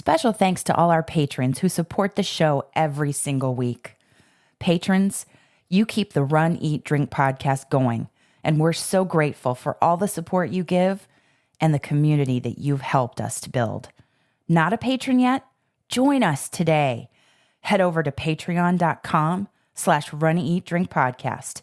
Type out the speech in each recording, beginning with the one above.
Special thanks to all our patrons who support the show every single week. Patrons, you keep the Run, Eat, Drink podcast going, and we're so grateful for all the support you give and the community that you've helped us to build. Not a patron yet? Join us today. Head over to patreon.com/runeatdrinkpodcast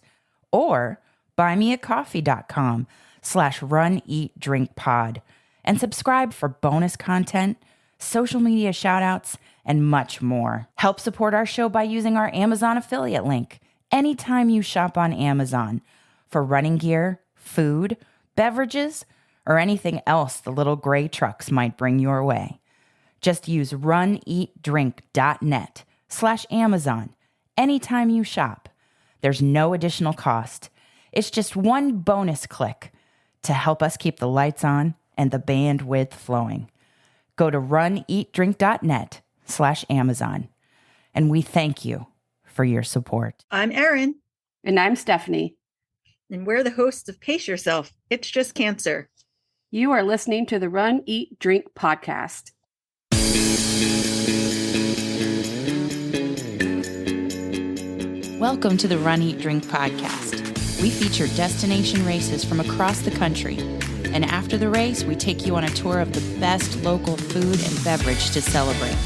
or buymeacoffee.com/runeatdrinkpod and subscribe for bonus content, social media shoutouts, and much more. Help support our show by using our Amazon affiliate link anytime you shop on Amazon for running gear, food, beverages, or anything else the little gray trucks might bring your way. Just use runeatdrink.net/Amazon anytime you shop. There's no additional cost. It's just one bonus click to help us keep the lights on and the bandwidth flowing. Go to runeatdrink.net/Amazon. And we thank you for your support. I'm Erin. And I'm Stephanie. And we're the hosts of Pace Yourself. It's Just Cancer. You are listening to the Run, Eat, Drink podcast. Welcome to the Run, Eat, Drink podcast. We feature destination races from across the country. And after the race, we take you on a tour of the best local food and beverage to celebrate.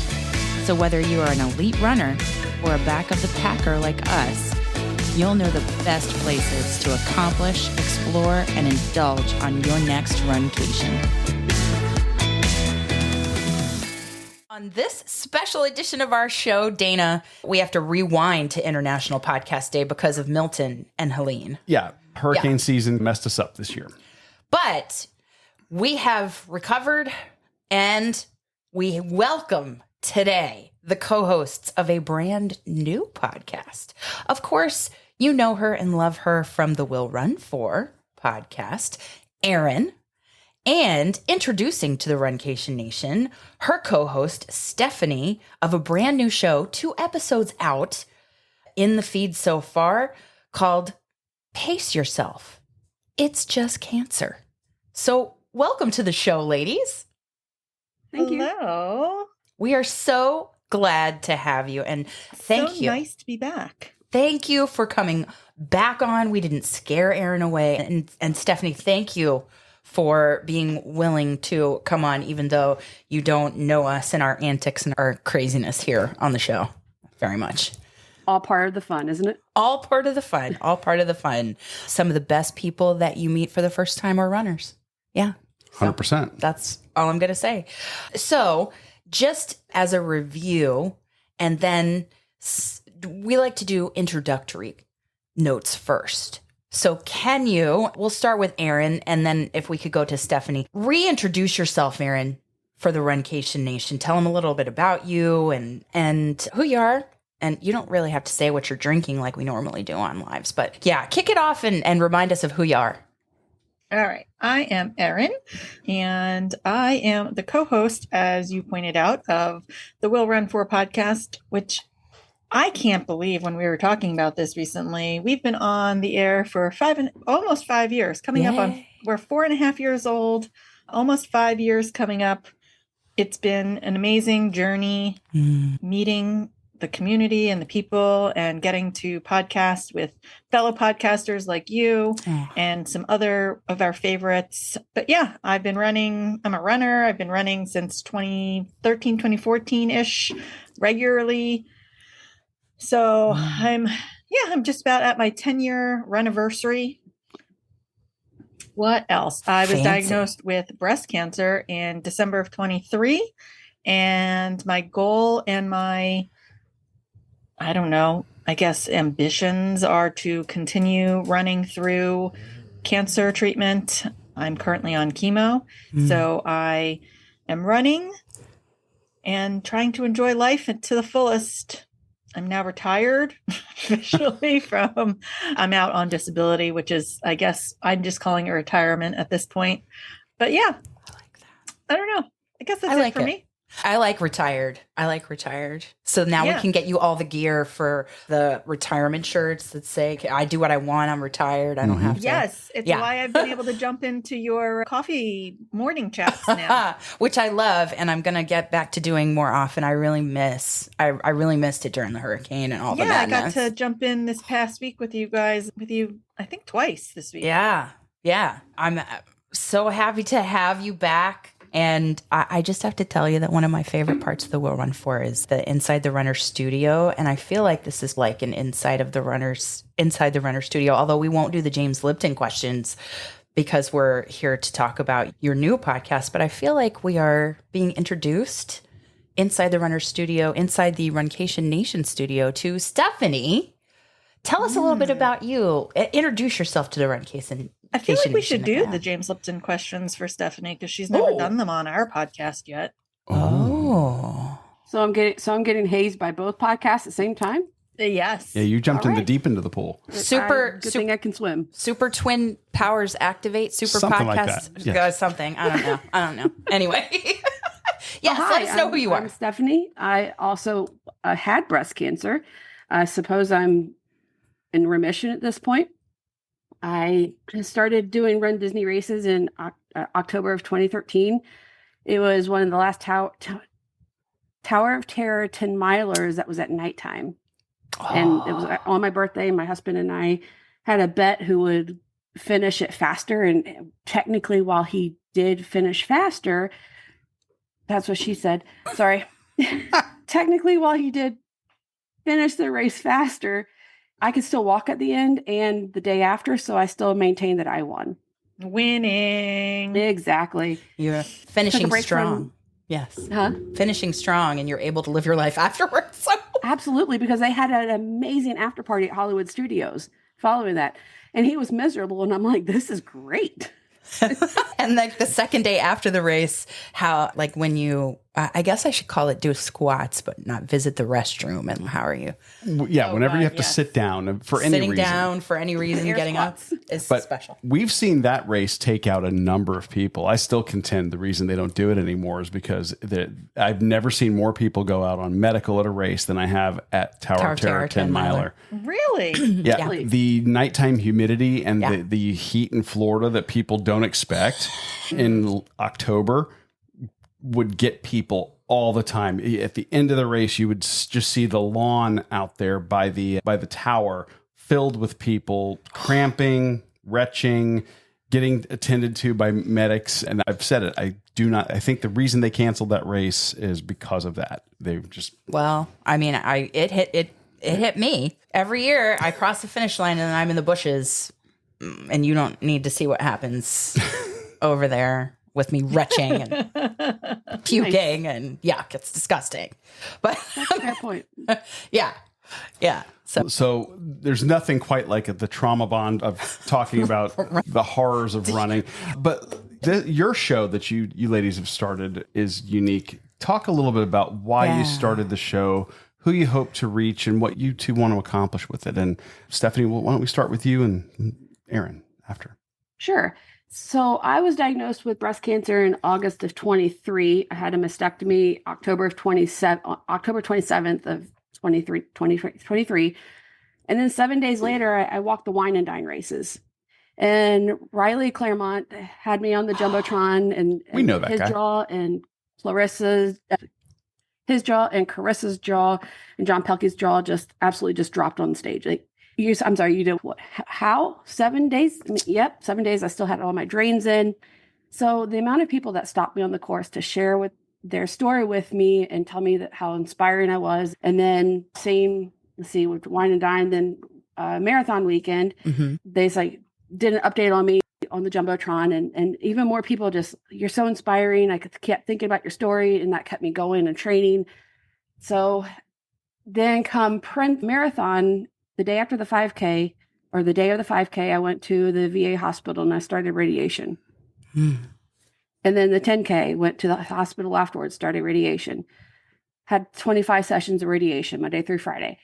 So whether you are an elite runner or a back of the packer like us, you'll know the best places to accomplish, explore, and indulge on your next runcation. On this special edition of our show, Dana, we have to rewind to International Podcast Day because of Milton and Helene. Yeah, hurricane season messed us up this year. But we have recovered, and we welcome today the co-hosts of a brand new podcast. Of course, you know her and love her from the Will Run For podcast, Erin, and introducing to the Runcation Nation, her co-host, Stephanie, of a brand new show, 2 episodes out in the feed so far, called Pace Yourself. It's Just Cancer. So welcome to the show, ladies. Thank you. Hello. We are so glad to have you, and thank you. Nice to be back. Thank you for coming back on. We didn't scare Erin away. And Stephanie, thank you for being willing to come on, even though you don't know us and our antics and our craziness here on the show very much. All part of the fun, isn't it? All part of the fun. All part of the fun. Some of the best people that you meet for the first time are runners. Yeah. 100%. That's all I'm going to say. So just as a review, and then we like to do introductory notes first. So we'll start with Erin, and then if we could go to Stephanie. Reintroduce yourself, Erin, for the Runcation Nation. Tell them a little bit about you and who you are. And you don't really have to say what you're drinking like we normally do on lives. But yeah, kick it off and remind us of who you are. All right. I am Erin, and I am the co-host, as you pointed out, of the Will Run For podcast, which I can't believe when we were talking about this recently. We've been on the air for almost 5 years. We're 4.5 years old, almost 5 years coming up. It's been an amazing journey meeting the community and the people and getting to podcast with fellow podcasters like you and some other of our favorites. But yeah, I've been running. I'm a runner. I've been running since 2013, 2014-ish regularly. So I'm just about at my 10-year runniversary. What else? I was diagnosed with breast cancer in December of 23. And my goal and my, ambitions are to continue running through cancer treatment. I'm currently on chemo. So I am running and trying to enjoy life to the fullest. I'm now retired officially I'm out on disability, which is, I guess, I'm just calling it retirement at this point. But yeah, I like that. I don't know. I guess that's it for me. I like retired. So now we Yeah. can get you all the gear for the retirement shirts that say, I do what I want. I'm retired. I don't have to. Yes, it's Yeah. why I've been able to jump into your coffee morning chats now. Which I love, and I'm gonna get back to doing more often. I really missed it during the hurricane and all the Yeah, I madness. got to jump in this past week with you guys, I think twice this week. Yeah. I'm so happy to have you back. And I just have to tell you that one of my favorite parts of the Will Run 4 is the Inside the Runner studio. And I feel like this is like an inside the runner studio, although we won't do the James Lipton questions because we're here to talk about your new podcast. But I feel like we are being introduced inside the runner studio, inside the Runcation Nation studio to Stephanie. Tell us a little bit about you. Introduce yourself to the Runcation. I feel like we should do the James Lipton questions for Stephanie because she's never done them on our podcast yet. Oh. So I'm getting hazed by both podcasts at the same time. Yes. Yeah, you jumped All in the right. deep into the pool. Good thing I can swim. Super twin powers activate. Super Something like podcast. that. Yeah. Something. I don't know. Anyway. Yes, Hi, let us know who you are. I'm Stephanie. I also had breast cancer. I suppose I'm in remission at this point. I started doing Run Disney races in October of 2013. It was one of the last Tower of Terror 10 milers that was at nighttime. And it was on my birthday. My husband and I had a bet who would finish it faster. And technically, while he did finish faster, that's what she said. Sorry. Technically, while he did finish the race faster, I could still walk at the end and the day after. So I still maintain that I won. Winning. Exactly. You're finishing break strong. from- Yes. Huh? Finishing strong, and you're able to live your life afterwards. So. Absolutely, because they had an amazing after party at Hollywood Studios following that. And he was miserable. And I'm like, this is great. And like the second day after the race, how like when you, I guess I should call it do squats, but not visit the restroom. And how are you? Yeah, Oh, whenever God, you have to yes. sit down for any Sitting reason. down for any reason, Air getting squats. up is But special. we've seen that race take out a number of people. I still contend the reason they don't do it anymore is because I've never seen more people go out on medical at a race than I have at Tower of Terror 10 miler. Really? Yeah, Really? the nighttime humidity and Yeah. the heat in Florida that people don't expect in October would get people all the time. At the end of the race, you would just see the lawn out there by the tower filled with people cramping, retching, getting attended to by medics. And I've said it. I think the reason they canceled that race is because of that. They just Well, I mean, it hit me every year. I cross the finish line and I'm in the bushes, and you don't need to see what happens over there with me retching and puking and yuck. It's disgusting. But That's a fair point. yeah. So there's nothing quite like the trauma bond of talking about the horrors of running. But your show that you ladies have started is unique. Talk a little bit about why you started the show, who you hope to reach, and what you two want to accomplish with it. And Stephanie, why don't we start with you and Aaron after? Sure. So I was diagnosed with breast cancer in August of 23. I had a mastectomy October 27th of 2023. And then 7 days later, I walked the wine and dine races. And Riley Claremont had me on the Jumbotron, and We know that his guy. jaw and his jaw and Carissa's jaw and John Pelkey's jaw just absolutely just dropped on the stage. Like, I'm sorry, you did what? How? 7 days? I mean, yep, 7 days. I still had all my drains in. So the amount of people that stopped me on the course to share with their story with me and tell me that how inspiring I was. And then with Wine and Dine, then marathon weekend, they did an update on me on the Jumbotron, and even more people just, you're so inspiring. I kept thinking about your story, and that kept me going and training. So then come Prince Marathon, the day after the 5K, or the day of the 5K, I went to the VA hospital and I started radiation. And then the 10K, went to the hospital afterwards, started radiation. Had 25 sessions of radiation, Monday through Friday.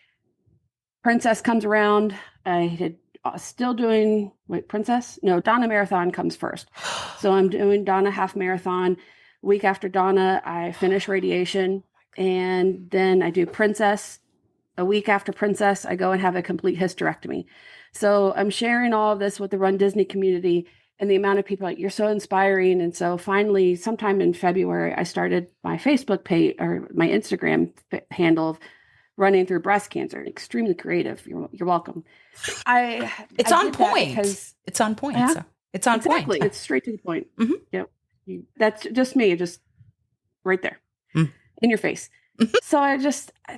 Princess comes around. I had still doing, Princess? No, DONNA Marathon comes first. So I'm doing DONNA half marathon. A week after Donna, I finish radiation, and then I do Princess. A week after Princess, I go and have a complete hysterectomy. So I'm sharing all of this with the Run Disney community, and the amount of people like, you're so inspiring. And so finally, sometime in February, I started my Facebook page or my Instagram handle of Running Through Breast Cancer. Extremely creative. You're welcome. It's on point. It's on point. So it's on exactly. point. It's straight to the point. Mm-hmm. Yep. That's just me, just right there in your face. So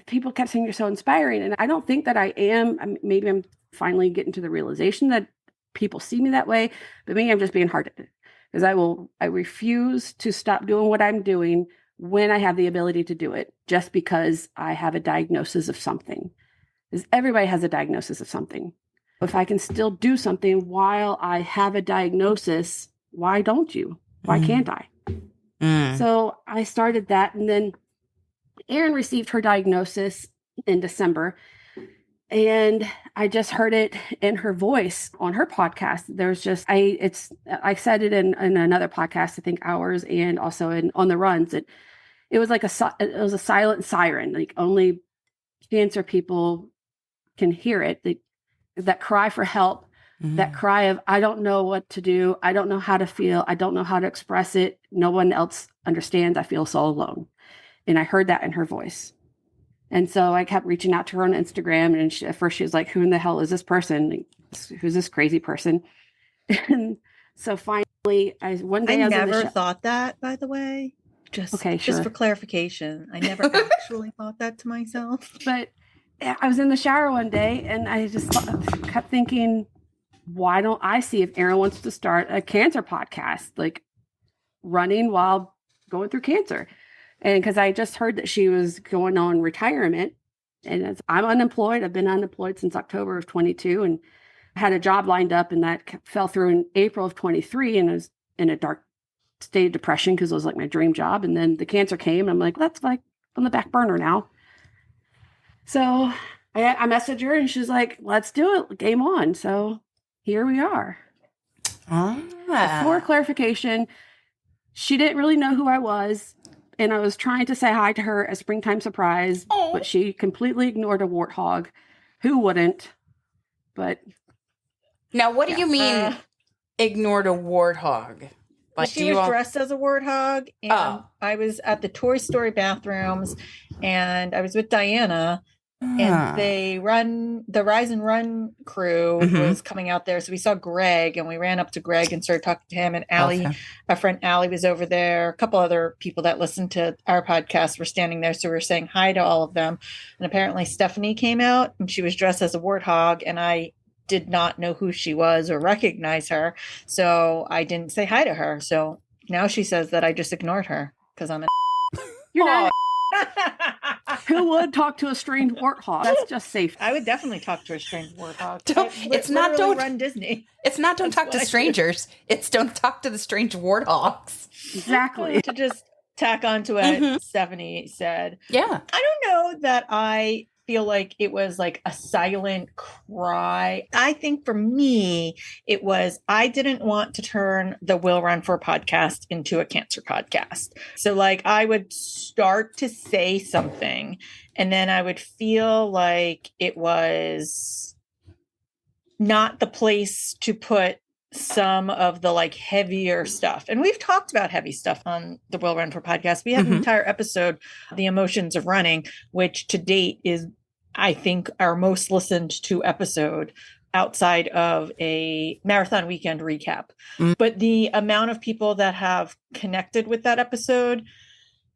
people kept saying you're so inspiring. And I don't think that I am. Maybe I'm finally getting to the realization that people see me that way, but maybe I'm just being hard-headed because I refuse to stop doing what I'm doing when I have the ability to do it, just because I have a diagnosis of something. Because everybody has a diagnosis of something. If I can still do something while I have a diagnosis, why don't you? Why can't I? So I started that, and then Erin received her diagnosis in December, and I just heard it in her voice on her podcast. I said it in another podcast, I think ours, and also on the runs. It was like it was a silent siren. Like only cancer people can hear it. That cry for help, that cry of, I don't know what to do. I don't know how to feel. I don't know how to express it. No one else understands. I feel so alone. And I heard that in her voice. And so I kept reaching out to her on Instagram. And at first she was like, who in the hell is this person? Like, who's this crazy person? And so finally, I never thought that, by the way. Just for clarification. I never actually thought that to myself. But I was in the shower one day and I just kept thinking, why don't I see if Erin wants to start a cancer podcast, like running while going through cancer? And because I just heard that she was going on retirement, and I'm unemployed. I've been unemployed since October of 22 and had a job lined up, and that fell through in April of 23. And I was in a dark state of depression because it was like my dream job. And then the cancer came, and I'm like, that's like on the back burner now. So I messaged her and she's like, let's do it. Game on. So here we are. For clarification, she didn't really know who I was. And I was trying to say hi to her as springtime surprise, but she completely ignored a warthog. Who wouldn't? But now, what do you mean ignored a warthog? Like, she was dressed as a warthog, and I was at the Toy Story bathrooms, and I was with Diana, and the Rise and Run crew was coming out there. So we saw Greg, and we ran up to Greg and started talking to him. And Allie, our friend Allie, was over there. A couple other people that listened to our podcast were standing there. So we were saying hi to all of them. And apparently Stephanie came out, and she was dressed as a warthog, and I did not know who she was or recognize her. So I didn't say hi to her. So now she says that I just ignored her because I'm You're not Who would talk to a strange warthog? That's just safe. I would definitely talk to a strange warthog. Don't run Disney. It's not don't talk to strangers. It's don't talk to the strange warthogs. Exactly. To just tack on to what Stephanie said. Yeah. I don't know that I feel like it was like a silent cry. I think for me, it was, I didn't want to turn the Will Run For podcast into a cancer podcast. So like I would start to say something and then I would feel like it was not the place to put some of the like heavier stuff. And we've talked about heavy stuff on the Will Run For podcast. We have an entire episode, The Emotions of Running, which to date is, I think, our most listened to episode outside of a marathon weekend recap. But the amount of people that have connected with that episode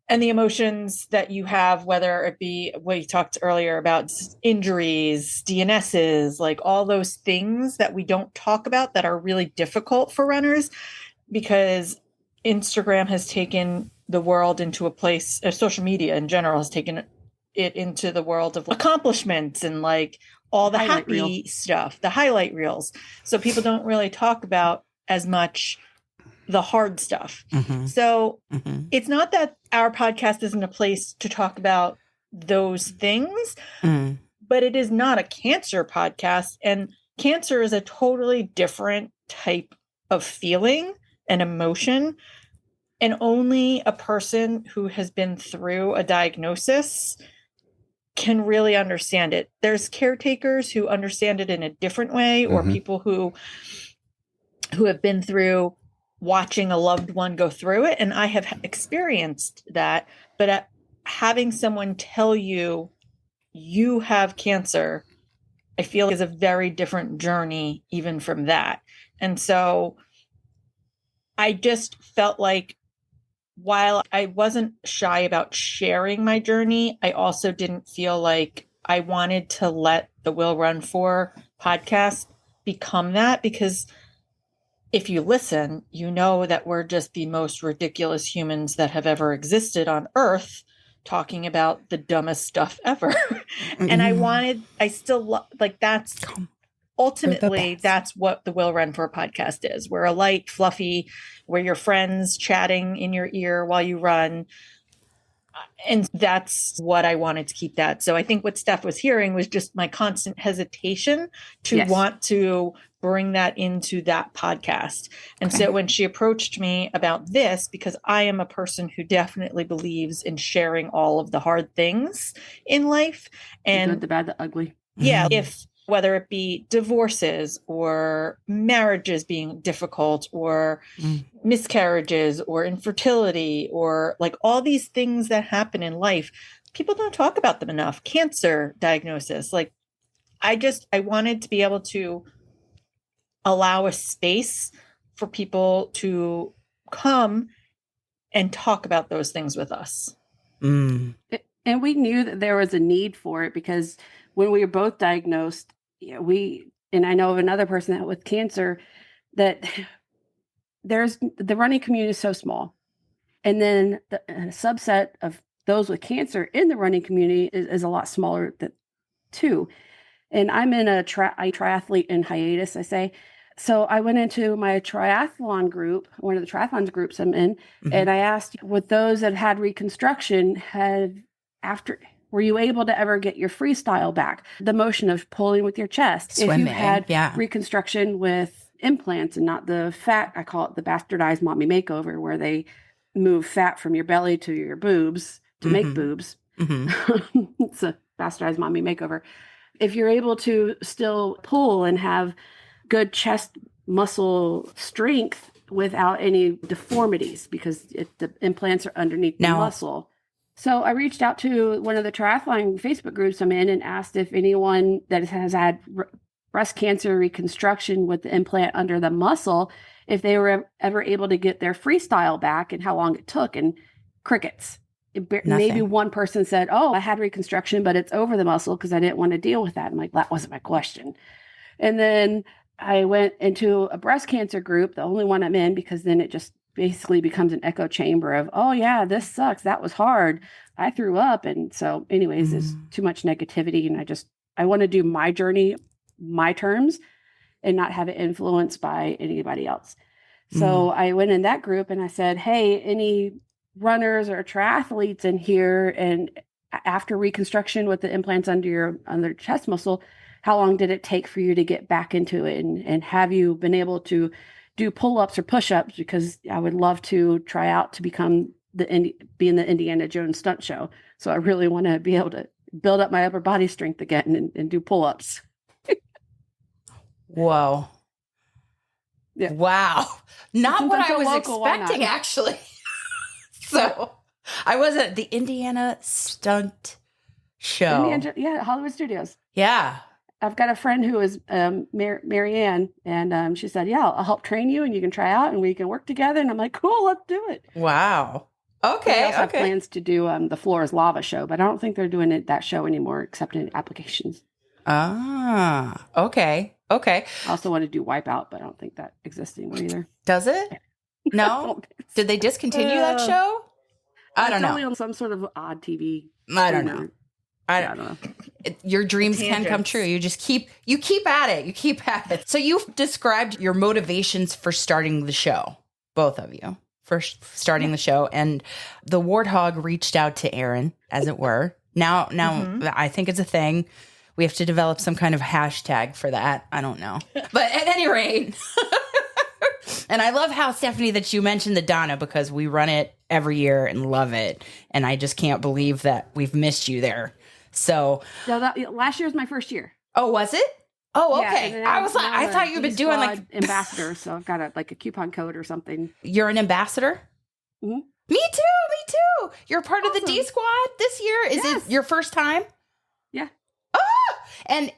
and the emotions that you have, whether it be what you talked earlier about injuries, DNSs, like all those things that we don't talk about that are really difficult for runners, because Instagram has taken the world into a place, social media in general has taken it into the world of accomplishments and like all the happy stuff, the highlight reels. So people don't really talk about as much the hard stuff. So it's not that our podcast isn't a place to talk about those things, but it is not a cancer podcast. And cancer is a totally different type of feeling and emotion And only a person who has been through a diagnosis can really understand it. There's caretakers who understand it in a different way, or people who have been through watching a loved one go through it. And I have experienced that, but having someone tell you you have cancer, I feel is a very different journey even from that. And so I just felt like while I wasn't shy about sharing my journey, I also didn't feel like I wanted to let the Will Run For podcast become that, because if you listen, you know that we're just the most ridiculous humans that have ever existed on Earth, talking about the dumbest stuff ever. And I still like that's ultimately that's what the Will Run For podcast is. We're a light, fluffy, we're your friends chatting in your ear while you run. And that's what I wanted to keep that. So I think what Steph was hearing was just my constant hesitation to want to bring that into that podcast. And so when she approached me about this, because I am a person who definitely believes in sharing all of the hard things in life, and the good, the bad, the ugly. Yeah. If whether it be divorces or marriages being difficult or miscarriages or infertility or like all these things that happen in life, people don't talk about them enough. Cancer diagnosis. Like I wanted to be able to allow a space for people to come and talk about those things with us. And we knew that there was a need for it, because when we were both diagnosed, and I know of another person that with cancer, that the running community is so small. And then a subset of those with cancer in the running community is a lot smaller too. And I'm in a triathlete in hiatus, I say. So I went into my triathlon group, one of the triathlon groups I'm in, and I asked, with those that had reconstruction, were you able to ever get your freestyle back? The motion of pulling with your chest. Swimming, if you had reconstruction with implants and not the fat, I call it the bastardized mommy makeover, where they move fat from your belly to your boobs to make boobs. It's a bastardized mommy makeover. If you're able to still pull and have good chest muscle strength without any deformities, because the implants are underneath the muscle. So I reached out to one of the triathlon Facebook groups I'm in and asked if anyone that has had breast cancer reconstruction with the implant under the muscle, if they were ever able to get their freestyle back and how long it took, and crickets. Maybe one person said, "Oh, I had reconstruction, but it's over the muscle because I didn't want to deal with that." I'm like, that wasn't my question. And then I went into a breast cancer group, the only one I'm in, because then it just basically becomes an echo chamber of, oh yeah, this sucks. That was hard. I threw up. And so anyways, there's too much negativity. And I want to do my journey, my terms, and not have it influenced by anybody else. So I went in that group and I said, hey, any runners or triathletes in here, and after reconstruction with the implants under your chest muscle, how long did it take for you to get back into it? And have you been able to do pull-ups or push-ups? Because I would love to try out to become be in the Indiana Jones stunt show. So I really want to be able to build up my upper body strength again and do pull-ups. Whoa. Yeah. Wow. Not what I was expecting, actually. So I was at the Indiana Stunt Show. Hollywood Studios. Yeah. I've got a friend who is Marianne, and she said, yeah, I'll help train you and you can try out and we can work together. And I'm like, cool, let's do it. Wow. Okay. We also have plans to do the Floor is Lava show, but I don't think they're doing that show anymore, except in applications. Ah, okay. I also want to do Wipeout, but I don't think that exists anymore either. Does it? No? Did they discontinue that show? I don't know. Only on some sort of odd TV. I don't know. I don't know. Your dreams can come true. You just keep at it. You keep at it. So you've described your motivations for starting the show, both of you, for starting the show. And the warthog reached out to Erin, as it were. Now I think it's a thing. We have to develop some kind of hashtag for that. I don't know. But at any rate, And I love how, Stephanie, that you mentioned the Donna, because we run it every year and love it. And I just can't believe that we've missed you there. So last year was my first year. Oh, was it? Oh, Yeah, okay. and I was like, now I I'm thought a you've been D doing like Squad ambassador, so I've got a coupon code or something. You're an ambassador? Mhm. Me too. You're part of the D Awesome. Squad this year. Is Yes. it your first time? Yeah. And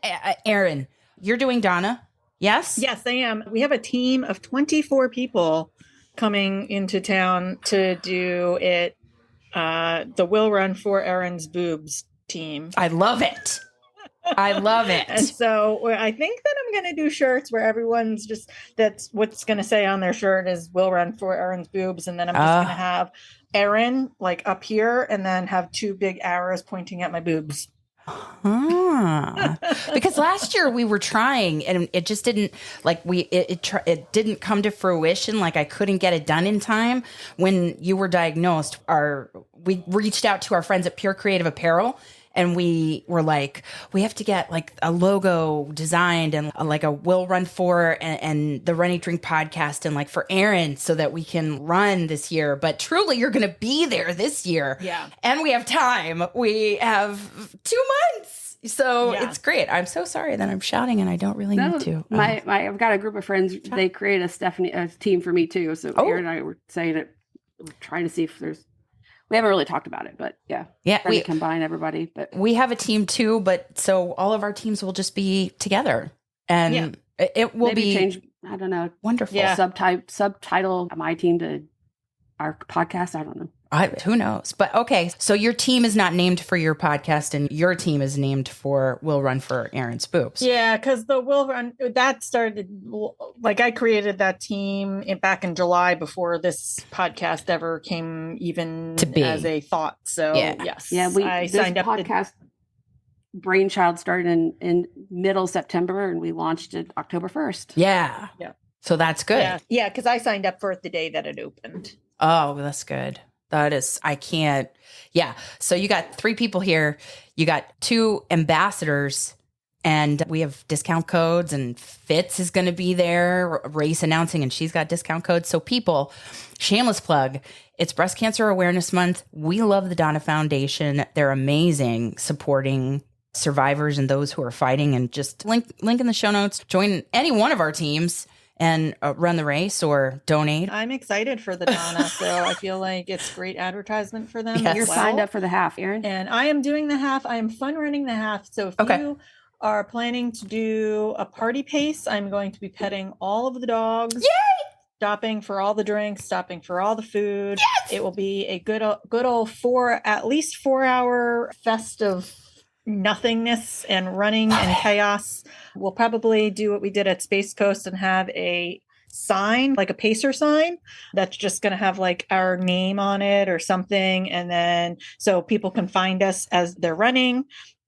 Erin, you're doing Donna. Yes? Yes, I am. We have a team of 24 people coming into town to do it. The Will Run for Erin's Boobs team. I love it. I love it. And so I think that I'm going to do shirts where everyone's just, that's what's going to say on their shirt is Will Run for Erin's Boobs. And then I'm just going to have Erin like up here and then have two big arrows pointing at my boobs. Because last year we were trying and it just didn't it didn't come to fruition. Like I couldn't get it done in time. When you were diagnosed, we reached out to our friends at Pure Creative Apparel. And we were like, we have to get like a logo designed and like a Will Run For and the Run Eat Drink podcast and like for Erin so that we can run this year. But truly, you're going to be there this year. Yeah. And we have time. We have 2 months. So Yeah. it's great. I'm so sorry that I'm shouting and I don't really need to. I've got a group of friends. They created a team for me too. So Erin and I were saying it, we're trying to see if we haven't really talked about it, but yeah, we combine everybody. But we have a team too, but so all of our teams will just be together, and it will maybe be change. I don't know. Wonderful. Yeah. Subtitle my team to our podcast. I don't know. Who knows? But okay, so your team is not named for your podcast, and your team is named for Will Run for Erin's Boobs. Yeah, because the Will Run, that started, like I created that team back in July before this podcast ever came even To be. as a thought. So yes, I signed up. Podcast brainchild started in middle September, and we launched it October 1st. Yeah. So that's good. Yeah, because I signed up for it the day that it opened. Oh, that's good. That is, I can't. Yeah. So you got 3 people here. You got 2 ambassadors, and we have discount codes, and Fitz is going to be there, race announcing, and she's got discount codes. So people, shameless plug, it's Breast Cancer Awareness Month. We love the DONNA Foundation. They're amazing, supporting survivors and those who are fighting. And just link in the show notes. Join any one of our teams and run the race or donate. I'm excited for the Donna, so I feel like it's great advertisement for them. Yes. You're signed up for the half, Erin. And I am doing the half. I am fun running the half. So if you are planning to do a party pace, I'm going to be petting all of the dogs. Yay! Stopping for all the drinks, stopping for all the food. Yes! It will be a good old at least 4 hour fest of nothingness and running and chaos. We'll probably do what we did at Space Coast and have a sign, like a pacer sign, that's just going to have like our name on it or something. And then so people can find us as they're running.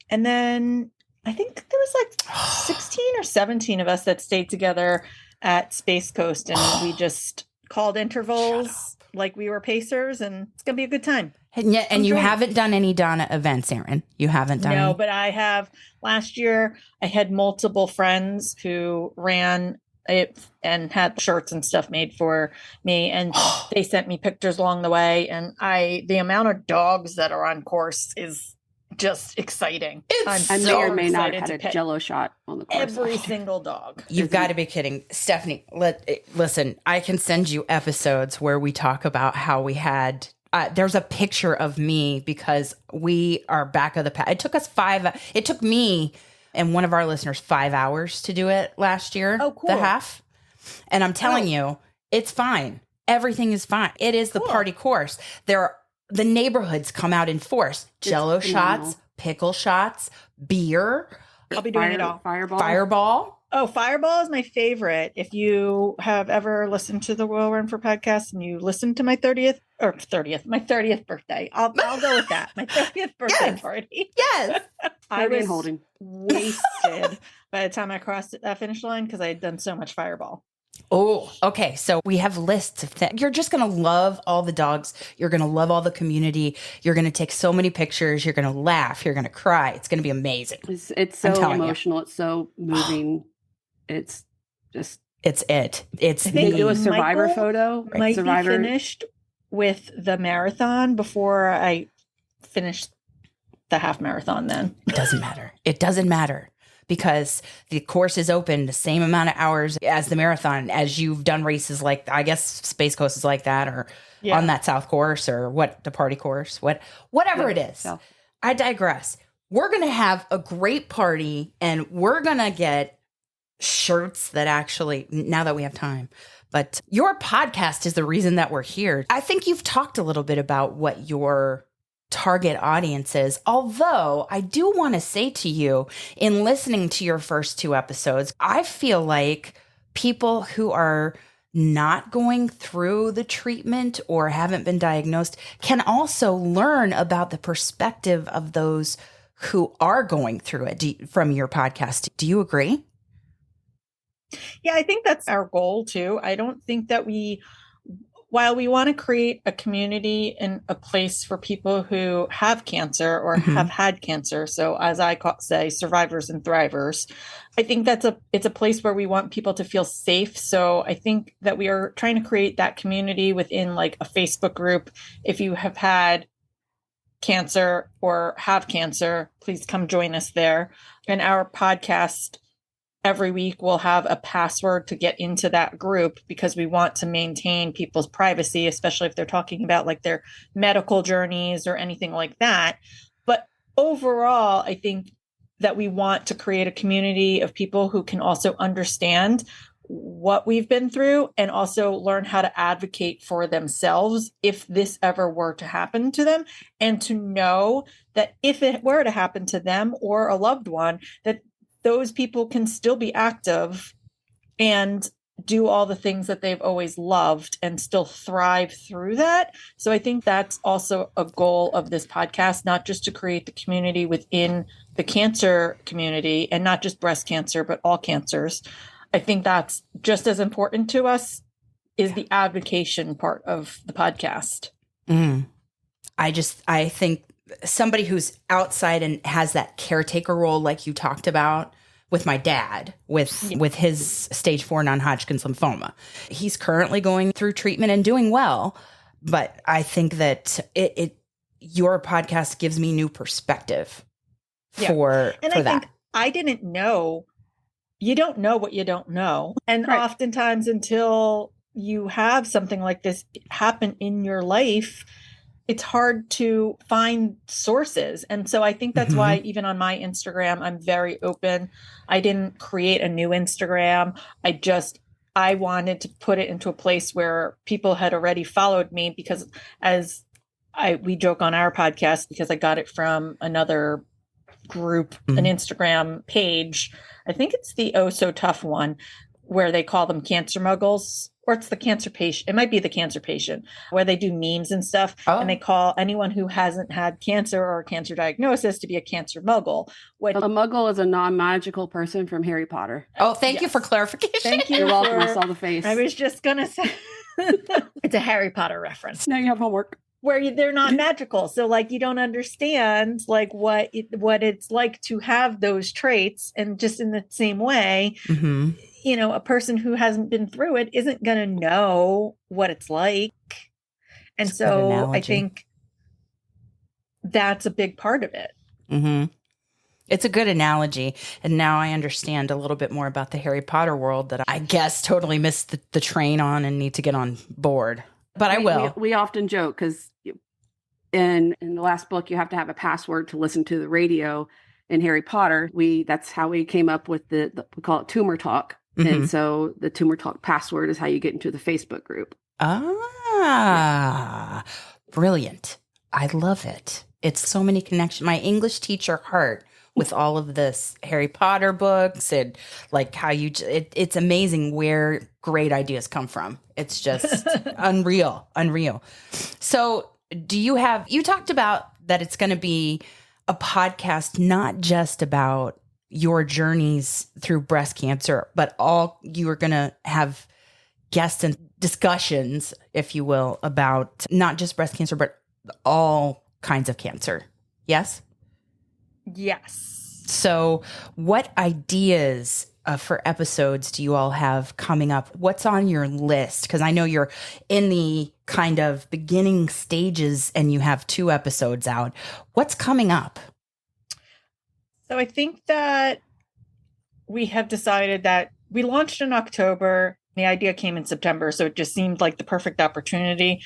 And then I think there was like 16 or 17 of us that stayed together at Space Coast, and we just called intervals like we were pacers, and it's going to be a good time. And you haven't done any Donna events, Erin. You haven't done any? But I have. Last year, I had multiple friends who ran it and had shirts and stuff made for me, and they sent me pictures along the way. And the amount of dogs that are on course is just exciting. I may or may not have had a Jello shot on the course. Every single dog. You've got to be kidding. Stephanie, listen, I can send you episodes where we talk about how we had there's a picture of me because we are back of the pack. It took me and one of our listeners 5 hours to do it last year. Oh, cool. The half. And I'm telling you, it's fine. Everything is fine. It is the party course. The neighborhoods come out in force. Jello shots, pickle shots, beer. I'll be doing it all. Fireball. Oh, Fireball is my favorite. If you have ever listened to the Will Run For podcast and you listened to my 30th birthday, I'll go with that. My 30th birthday party. Yes. I was wasted by the time I crossed that finish line because I had done so much Fireball. Oh, okay. So we have lists of things. You're just going to love all the dogs. You're going to love all the community. You're going to take so many pictures. You're going to laugh. You're going to cry. It's going to be amazing. It's so emotional. It's so moving. It's just It's it. It's I think They do a the survivor Michael photo. might Survivor. be finished with the marathon before I finish the half marathon then. It doesn't matter. It doesn't matter because the course is open the same amount of hours as the marathon, as you've done races like, I guess Space Coast is like that, or on that South course, or what, the party course, whatever it is. South. I digress. We're going to have a great party and we're going to get shirts that actually, now that we have time, but your podcast is the reason that we're here. I think you've talked a little bit about what your target audiences. Although I do want to say to you, in listening to your first 2 episodes, I feel like people who are not going through the treatment or haven't been diagnosed can also learn about the perspective of those who are going through it from your podcast. Do you agree? Yeah, I think that's our goal too. I don't think that while we want to create a community and a place for people who have cancer or have had cancer, so as I say, survivors and thrivers, I think it's a place where we want people to feel safe. So I think that we are trying to create that community within like a Facebook group. If you have had cancer or have cancer, please come join us there. And our podcast every week we'll have a password to get into that group because we want to maintain people's privacy, especially if they're talking about like their medical journeys or anything like that. But overall, I think that we want to create a community of people who can also understand what we've been through and also learn how to advocate for themselves if this ever were to happen to them, and to know that if it were to happen to them or a loved one, that those people can still be active and do all the things that they've always loved and still thrive through that. So I think that's also a goal of this podcast, not just to create the community within the cancer community and not just breast cancer, but all cancers. I think that's just as important to us is the advocation part of the podcast. I think somebody who's outside and has that caretaker role, like you talked about with my dad, with his stage 4 non-Hodgkin's lymphoma. He's currently going through treatment and doing well, but I think that your podcast gives me new perspective for I that. think I didn't know. You don't know what you don't know. And oftentimes until you have something like this happen in your life, it's hard to find sources. And so I think that's why even on my Instagram, I'm very open. I didn't create a new Instagram. I wanted to put it into a place where people had already followed me, because we joke on our podcast, because I got it from another group, an Instagram page. I think it's the Oh So Tough one, where they call them cancer muggles, or it's the cancer patient. It might be the cancer patient, where they do memes and stuff. And they call anyone who hasn't had cancer or a cancer diagnosis to be a cancer muggle. A muggle is a non-magical person from Harry Potter. Oh, thank you for clarification. Thank you. You're welcome. I saw the face. I was just going to say, it's a Harry Potter reference. Now you have homework. Where they're not magical. So like, you don't understand like what it's like to have those traits. And just in the same way, you know, a person who hasn't been through it isn't going to know what it's like. And so I think that's a big part of it. It's a good analogy. And now I understand a little bit more about the Harry Potter world that I guess totally missed the train on and need to get on board. But I will. We often joke because in the last book, you have to have a password to listen to the radio. In Harry Potter, that's how we came up with we call it Tumor Talk. And so the Tumor Talk password is how you get into the Facebook group. Brilliant. I love it. It's so many connections. My English teacher heart with all of this Harry Potter books and like how it's amazing where great ideas come from. It's just unreal. So you talked about that it's going to be a podcast, not just about your journeys through breast cancer, but you are going to have guests and discussions, if you will, about not just breast cancer, but all kinds of cancer. Yes? Yes. So what ideas for episodes do you all have coming up? What's on your list? Because I know you're in the kind of beginning stages and you have 2 episodes out. What's coming up? So I think that we have decided that we launched in October. The idea came in September, so it just seemed like the perfect opportunity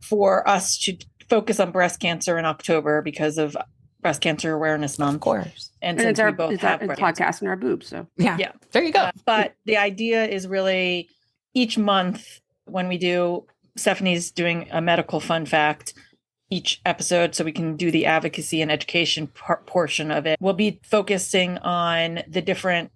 for us to focus on breast cancer in October because of Breast Cancer Awareness Month. Of course. And And since it's we both have it's breast cancer. podcast and our boobs. So Yeah. There you go. But the idea is really each month when we do, Stephanie's doing a medical fun fact each episode so we can do the advocacy and education portion of it. We'll be focusing on the different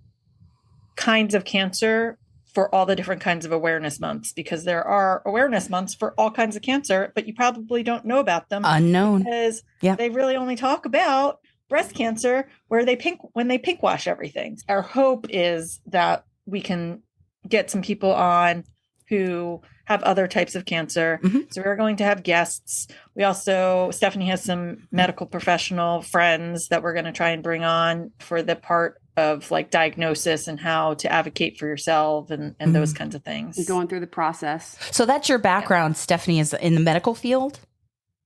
kinds of cancer for all the different kinds of awareness months, because there are awareness months for all kinds of cancer, but you probably don't know about them Unknown. because Yeah. they really only talk about breast cancer when they pink wash everything. Our hope is that we can get some people on who have other types of cancer. Mhm. So we're going to have guests. We also, Stephanie has some medical professional friends that we're going to try and bring on for the part of like diagnosis and how to advocate for yourself and those kinds of things. going through the process. So that's your background, Stephanie, is in the medical field?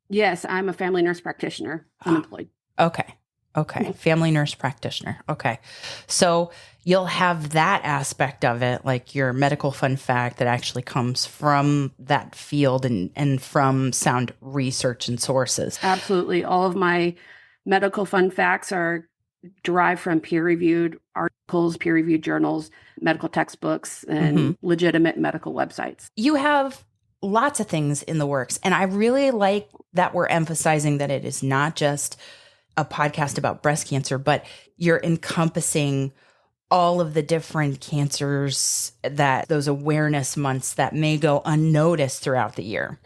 Yes, I'm a family nurse practitioner, unemployed. Okay. Okay. Family nurse practitioner. Okay. So you'll have that aspect of it, like your medical fun fact that actually comes from that field and from sound research and sources. Absolutely. All of my medical fun facts are derived from peer-reviewed articles, peer-reviewed journals, medical textbooks, and legitimate medical websites. You have lots of things in the works. And I really like that we're emphasizing that it is not just a podcast about breast cancer, but you're encompassing all of the different cancers, that those awareness months that may go unnoticed throughout the year,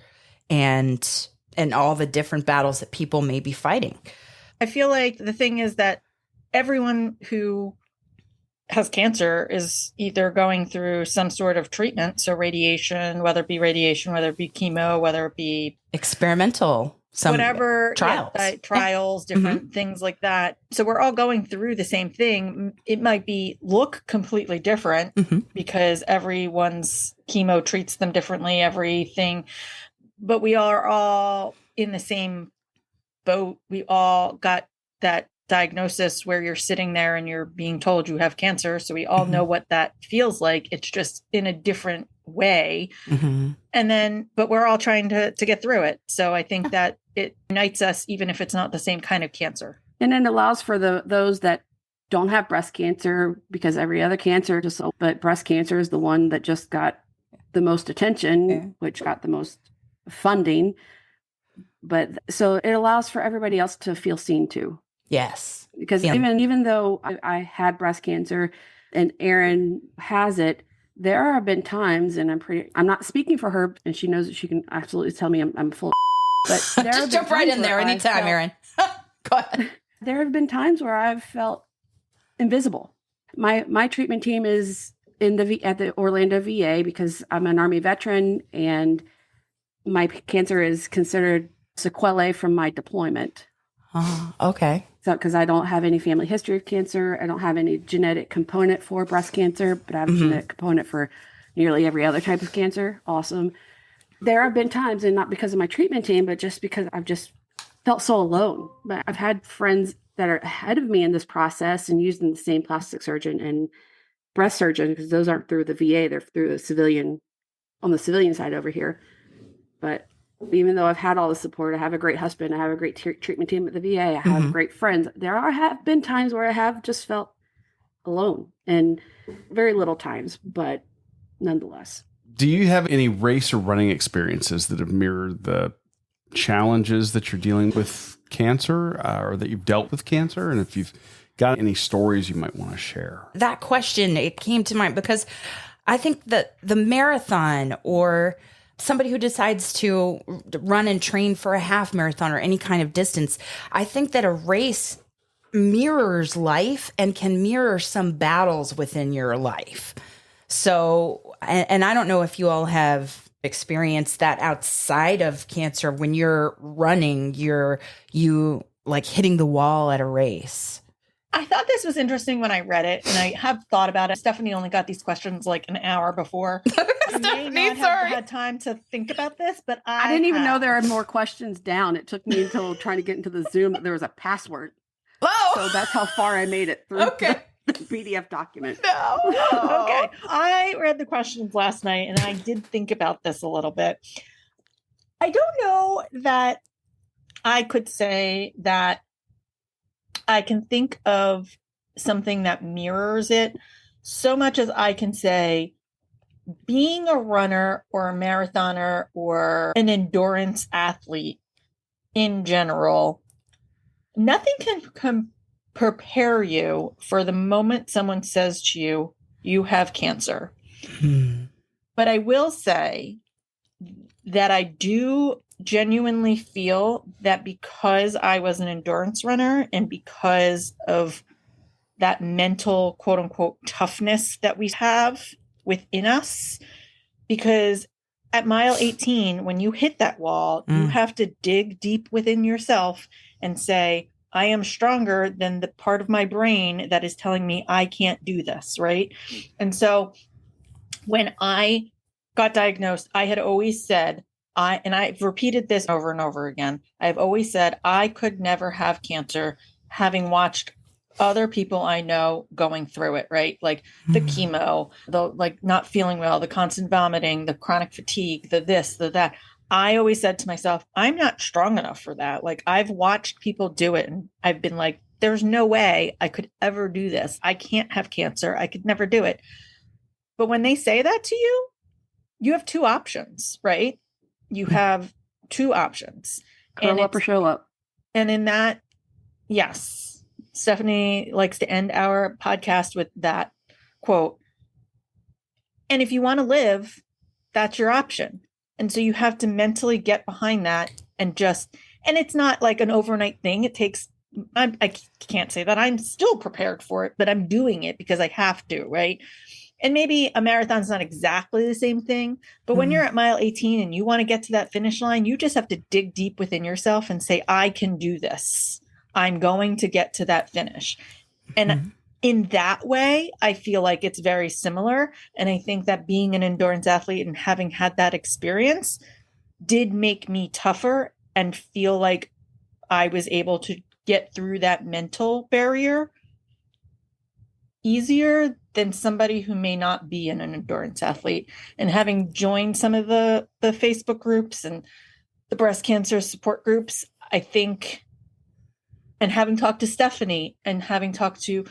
and all the different battles that people may be fighting. I feel like the thing is that everyone who has cancer is either going through some sort of treatment. So radiation, whether it be chemo, whether it be Experimental, some whatever trials. Trials, different things like that. So we're all going through the same thing. It might look completely different because everyone's chemo treats them differently, everything, but we are all in the same boat. We all got that diagnosis where you're sitting there and you're being told you have cancer. So we all know what that feels like. It's just in a different way. And then, but we're all trying to get through it. So I think that it unites us, even if it's not the same kind of cancer. And it allows for those that don't have breast cancer, because every other cancer but breast cancer is the one that just got the most attention, which got the most funding. But so it allows for everybody else to feel seen too. Yes. Because even though I had breast cancer and Erin has it, there have been times, and I'm not speaking for her, and she knows that she can absolutely tell me I'm full of but there Just jump right in there anytime, Erin. Go ahead. There have been times where I've felt invisible. My treatment team is at the Orlando VA because I'm an Army veteran, and my cancer is considered sequelae from my deployment. Okay. So, because I don't have any family history of cancer, I don't have any genetic component for breast cancer, but I have a genetic component for nearly every other type of cancer. Awesome. There have been times, and not because of my treatment team, but just because I've just felt so alone. But I've had friends that are ahead of me in this process and using the same plastic surgeon and breast surgeon, because those aren't through the VA, they're through the civilian, on the civilian side over here. But even though I've had all the support, I have a great husband, I have a great treatment team at the VA, I have great friends, have been times where I have just felt alone, and very little times, but nonetheless. Do you have any race or running experiences that have mirrored the challenges that you're dealing with cancer, or that you've dealt with cancer? And if you've got any stories you might want to share. That question, it came to mind because I think that the marathon, or somebody who decides to run and train for a half marathon or any kind of distance, I think that a race mirrors life and can mirror some battles within your life. So, and I don't know if you all have experienced that outside of cancer. When you're running, you like hitting the wall at a race. I thought this was interesting when I read it, and I have thought about it. Stephanie only got these questions like an hour before. I may not have had time to think about this, but I didn't even know there are more questions down. It took me until trying to get into the Zoom that there was a password. Oh, So that's how far I made it through the PDF document. No. Okay. I read the questions last night, and I did think about this a little bit. I don't know that I could say that I can think of something that mirrors it so much as I can say being a runner or a marathoner or an endurance athlete in general, nothing can prepare you for the moment someone says to you, you have cancer. But I will say that I do genuinely feel that because I was an endurance runner and because of that mental, quote unquote, toughness that we have within us, because at mile 18, when you hit that wall, you have to dig deep within yourself and say, I am stronger than the part of my brain that is telling me I can't do this, right? And so when I got diagnosed, I had always said, and I've repeated this over and over again, I've always said I could never have cancer, having watched other people I know going through it, right? Like the chemo, the like not feeling well, the constant vomiting, the chronic fatigue, the this, the that. I always said to myself, I'm not strong enough for that. Like I've watched people do it and I've been like, there's no way I could ever do this. I can't have cancer. I could never do it. But when they say that to you, you have two options, right? You have two options. Curl up or show up. And in that, yes, Stephanie likes to end our podcast with that quote. And if you want to live, that's your option. And so you have to mentally get behind that and it's not like an overnight thing. It takes, I can't say that I'm still prepared for it, but I'm doing it because I have to, right? And maybe a marathon's not exactly the same thing, but when you're at mile 18 and you want to get to that finish line, you just have to dig deep within yourself and say, I can do this. I'm going to get to that finish. And in that way, I feel like it's very similar. And I think that being an endurance athlete and having had that experience did make me tougher and feel like I was able to get through that mental barrier easier than somebody who may not be an endurance athlete. And having joined some of the Facebook groups and the breast cancer support groups, I think, and having talked to Stephanie and having talked to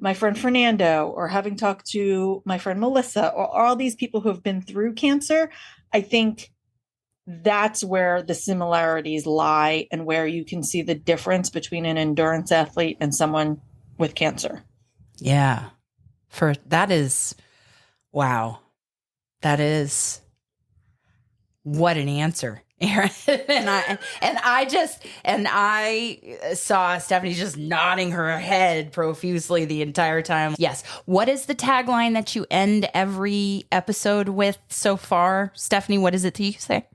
my friend Fernando or having talked to my friend Melissa or all these people who have been through cancer, I think that's where the similarities lie and where you can see the difference between an endurance athlete and someone with cancer. Yeah. That is, wow. That is, what an answer, Erin. and I saw Stephanie just nodding her head profusely the entire time. Yes. What is the tagline that you end every episode with so far? Stephanie, what is it that you say?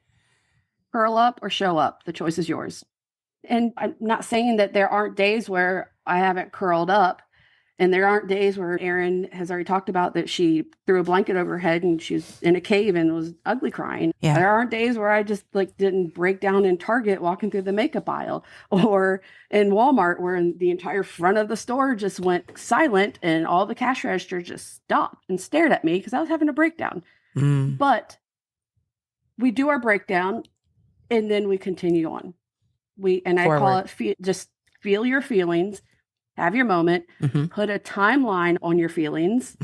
Curl up or show up. The choice is yours. And I'm not saying that there aren't days where I haven't curled up. And there aren't days where Erin has already talked about that she threw a blanket over her head and she was in a cave and was ugly crying. Yeah. There aren't days where I just didn't break down in Target walking through the makeup aisle or in Walmart where the entire front of the store just went silent and all the cash registers just stopped and stared at me because I was having a breakdown. But we do our breakdown and then we continue on. I call it just feel your feelings. Have your moment, put a timeline on your feelings.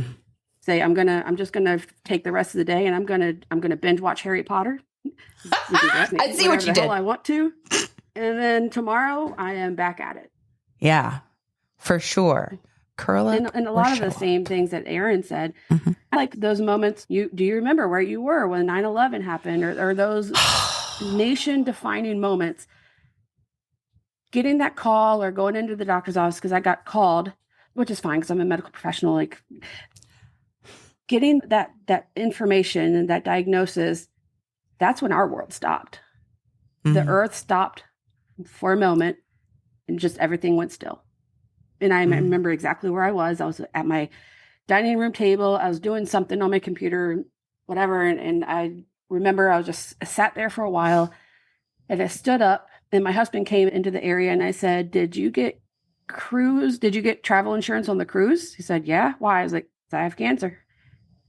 Say, I'm just gonna take the rest of the day and I'm gonna binge watch Harry Potter. I see what you did. I want to. And then tomorrow I am back at it. Yeah, for sure. Curl up. And a lot of the same things that Erin said, like those moments, do you remember where you were when 9/11 happened or those nation defining moments? Getting that call or going into the doctor's office because I got called, which is fine because I'm a medical professional, like getting that information and that diagnosis, that's when our world stopped. The earth stopped for a moment and just everything went still. And I remember exactly where I was. I was at my dining room table. I was doing something on my computer, whatever. And I remember I was just sat there for a while, and I stood up, and my husband came into the area, and I said, did you get travel insurance on the cruise? He said, yeah. Why? I was like, I have cancer.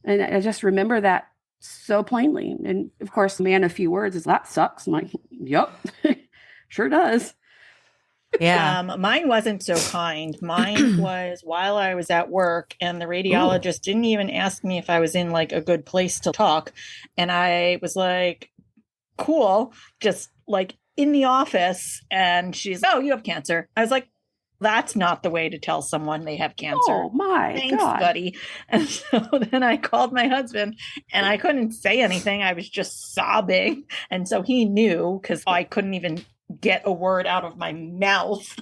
And I just remember that so plainly. And of course, the man of few words is, that sucks. I'm like, yep, sure does. Yeah. Mine wasn't so kind. Mine was while I was at work, and the radiologist didn't even ask me if I was in like a good place to talk. And I was like, cool, just like in the office. And she's, oh, you have cancer. I was like, that's not the way to tell someone they have cancer. Oh my Thanks, God. buddy. And so then I called my husband, and I couldn't say anything. I was just sobbing. And so he knew, because I couldn't even get a word out of my mouth.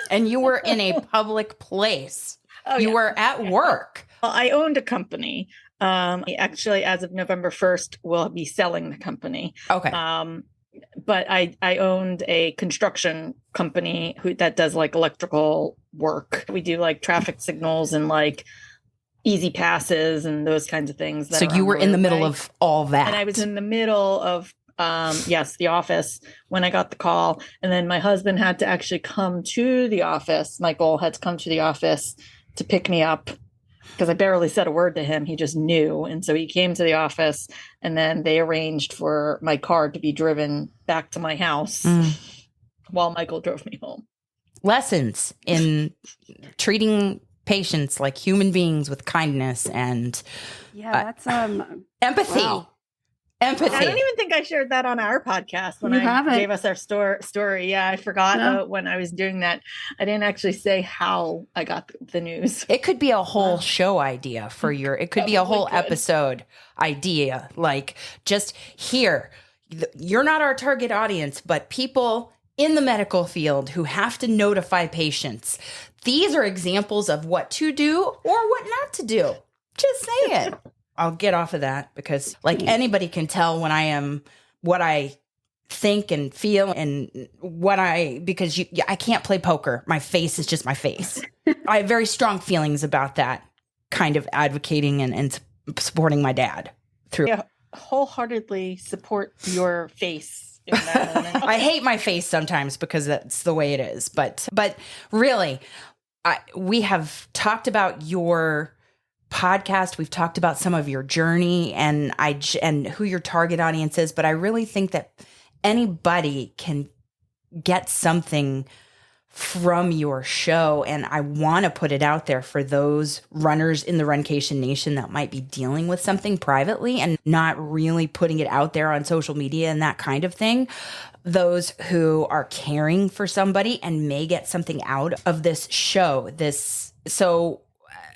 And you were in a public place. You were at work. Well, I owned a company. Actually, as of November 1st, we'll be selling the company. Okay. But I owned a construction company that does like electrical work. We do like traffic signals and like easy passes and those kinds of things. So you were in the middle of all that. And I was in the middle of, the office when I got the call. And then my husband had to actually come to the office. Michael had to come to the office to pick me up, because I barely said a word to him. He just knew. And so he came to the office, and then they arranged for my car to be driven back to my house while Michael drove me home. Lessons in treating patients like human beings with kindness and that's empathy. Wow. Empathy. I don't even think I shared that on our podcast when gave us our story. Yeah, I forgot when I was doing that. I didn't actually say how I got the news. It could be a whole show idea for it could be a whole episode idea. Like, just here, you're not our target audience, but people in the medical field who have to notify patients. These are examples of what to do or what not to do. Just say it. I'll get off of that, because like anybody can tell when I am what I think and feel and because I can't play poker. My face is just my face. I have very strong feelings about that kind of advocating and supporting my dad through. Yeah, wholeheartedly support your face in that moment. I hate my face sometimes because that's the way it is. But really, we have talked about your podcast. We've talked about some of your journey and who your target audience is, but I really think that anybody can get something from your show, and I want to put it out there for those runners in the Runcation Nation that might be dealing with something privately and not really putting it out there on social media and that kind of thing. Those who are caring for somebody and may get something out of this show. So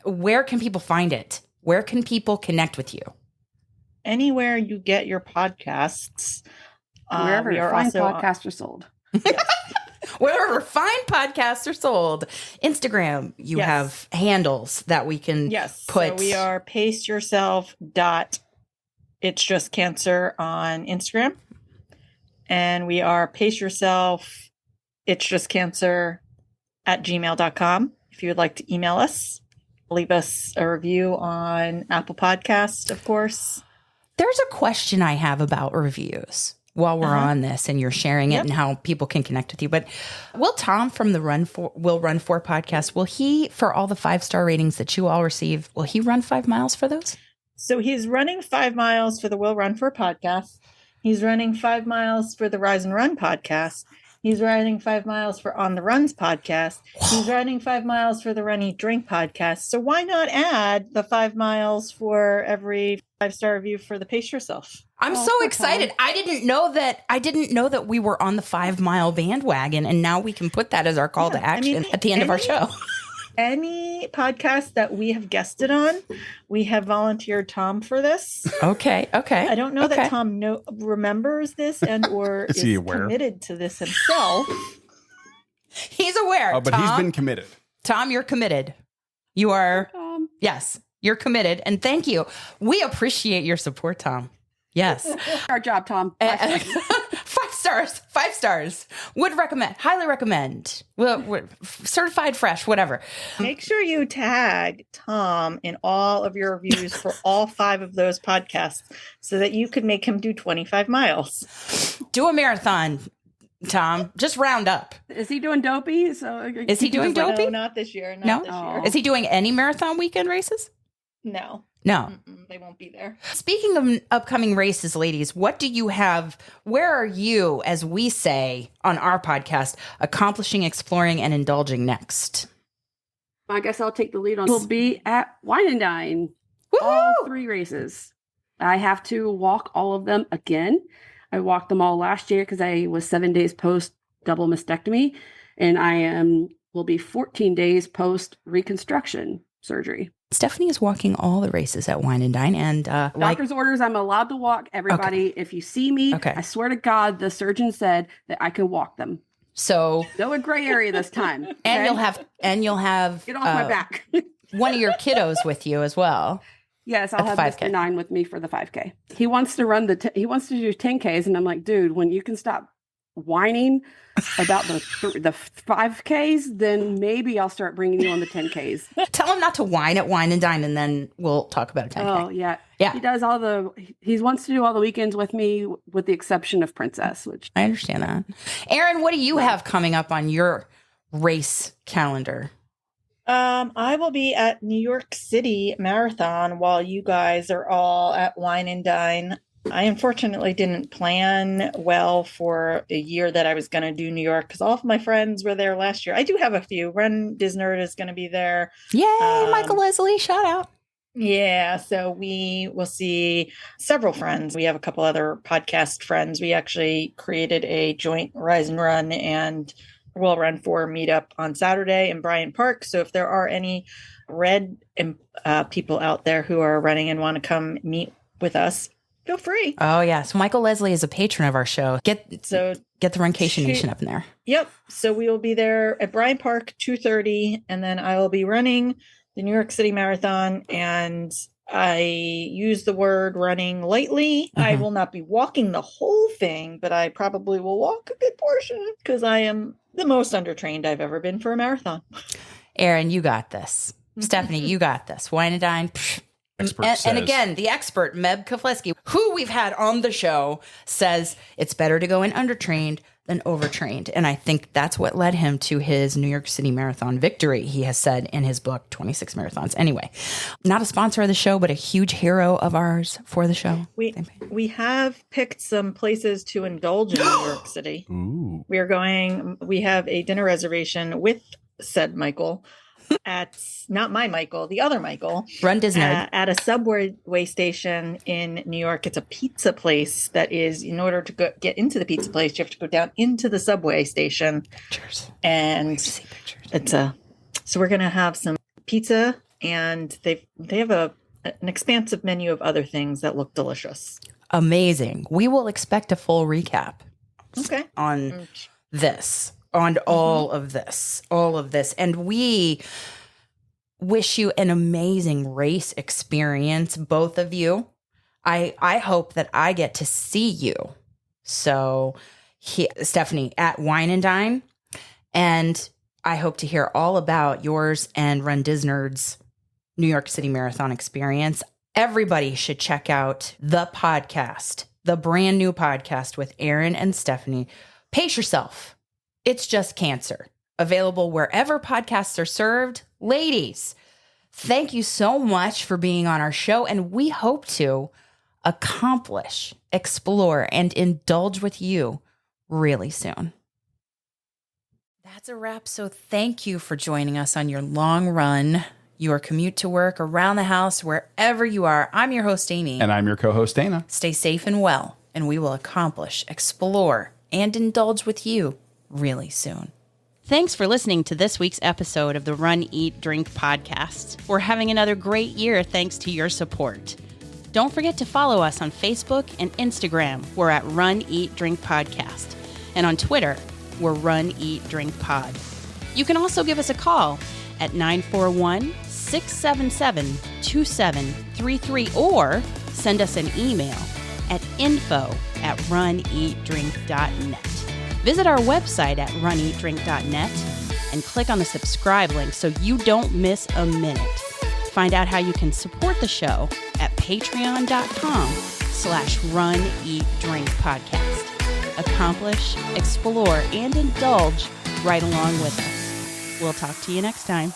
where can people find it? Where can people connect with you? Anywhere you get your podcasts. Wherever fine podcasts are sold. Yes. Wherever fine podcasts are sold. Instagram, you have handles that we can put. So we are paceyourself.itsjustcancer on Instagram. And we are paceyourself.itsjustcancer@gmail.com. If you would like to email us, leave us a review on Apple Podcasts, of course. There's a question I have about reviews while we're on this and you're sharing it and how people can connect with you. But will Tom from the Run For podcast, will he, for all the 5-star ratings that you all receive, will he run 5 miles for those? So he's running 5 miles for the Will Run For podcast. He's running 5 miles for the Rise and Run podcast. He's riding 5 miles for On the Runs podcast. He's riding 5 miles for the Run Eat Drink podcast. So why not add the 5 miles for every 5-star review for the Pace Yourself? I'm so excited. I didn't know that we were on the 5 mile bandwagon, and now we can put that as our call to action at the end of our show. Any podcast that we have guested on, we have volunteered Tom for this. Okay. I don't know that Tom remembers this and or is committed to this himself. He's aware. Oh, but Tom, he's been committed. Tom, you're committed. You are. Yes, you're committed. And thank you. We appreciate your support, Tom. Yes. Our job, Tom. 5-star stars. 5 stars. Would recommend. Highly recommend. Certified fresh, whatever. Make sure you tag Tom in all of your reviews for all 5 of those podcasts so that you could make him do 25 miles. Do a marathon, Tom. Just round up. Is he doing dopey? Is he doing dopey? No, not this year. No? This year. Is he doing any marathon weekend races? No. No. They won't be there. Speaking of upcoming races, ladies, what do you have? Where are you, as we say on our podcast, accomplishing, exploring, and indulging next? I guess I'll take the lead on. We'll be at Wine and Dine. Woo-hoo! All 3 races. I have to walk all of them again. I walked them all last year because I was 7 days post double mastectomy, and will be 14 days post reconstruction surgery. Stephanie is walking all the races at Wine and Dine, and doctor's orders, I'm allowed to walk everybody. Okay. If you see me, I swear to God, the surgeon said that I can walk them. So no gray area this time. Okay? and you'll have get off my back. One of your kiddos with you as well. Yes, I'll have Mr. 9 with me for the 5K. He wants to run he wants to do 10Ks, and I'm like, dude, when you can stop whining about the 5Ks, then maybe I'll start bringing you on the 10Ks. Tell him not to whine at Wine and Dine, and then we'll talk about a 10K. Oh, yeah. Yeah. He does he wants to do all the weekends with me, with the exception of Princess, which I understand that. Aaron, what do you have coming up on your race calendar? I will be at New York City Marathon while you guys are all at Wine and Dine. I unfortunately didn't plan well for a year that I was going to do New York because all of my friends were there last year. I do have a few. Ren Disnerd is going to be there. Yay, Michael Leslie, shout out. Yeah, so we will see several friends. We have a couple other podcast friends. We actually created a joint Rise and Run and Will Run 4 meetup on Saturday in Bryant Park. So if there are any Red people out there who are running and want to come meet with us, feel free. Oh, yeah. So Michael Leslie is a patron of our show. Get the Runcation Nation up in there. Yep. So we will be there at Bryant Park, 2:30, and then I will be running the New York City Marathon, and I use the word running lightly. Mm-hmm. I will not be walking the whole thing, but I probably will walk a good portion because I am the most undertrained I've ever been for a marathon. Aaron, you got this. Stephanie, you got this. Wine and Dine. And again, the expert, Meb Kofleski, who we've had on the show, says it's better to go in undertrained than overtrained. And I think that's what led him to his New York City Marathon victory, he has said in his book, 26 Marathons. Anyway, not a sponsor of the show, but a huge hero of ours for the show. We have picked some places to indulge in New York City. Ooh. We have a dinner reservation with said Michael at not my Michael, the other Michael, Run Disney at a subway station in New York. It's a pizza place that is, in order to get into the pizza place, you have to go down into the subway station. Pictures. And so we're gonna have some pizza, and they have an expansive menu of other things that look delicious. Amazing. We will expect a full recap. Okay. On this. On all of this. And we wish you an amazing race experience, both of you. I hope that I get to see you. So, Stephanie, at Wine and Dine. And I hope to hear all about yours and Run Disnerd's New York City Marathon experience. Everybody should check out the podcast, the brand new podcast with Aaron and Stephanie. Pace yourself. It's Just Cancer. Available wherever podcasts are served. Ladies, thank you so much for being on our show, and we hope to accomplish, explore, and indulge with you really soon. That's a wrap, so thank you for joining us on your long run, your commute to work, around the house, wherever you are. I'm your host, Amy. And I'm your co-host, Dana. Stay safe and well, and we will accomplish, explore, and indulge with you really soon. Thanks for listening to this week's episode of the Run, Eat, Drink podcast. We're having another great year thanks to your support. Don't forget to follow us on Facebook and Instagram. We're at Run, Eat, Drink Podcast. And on Twitter, we're Run, Eat, Drink Pod. You can also give us a call at 941-677-2733 or send us an email at info at runeatdrink.net. Visit our website at runeatdrink.net and click on the subscribe link so you don't miss a minute. Find out how you can support the show at patreon.com/runeatdrinkpodcast. Accomplish, explore, and indulge right along with us. We'll talk to you next time.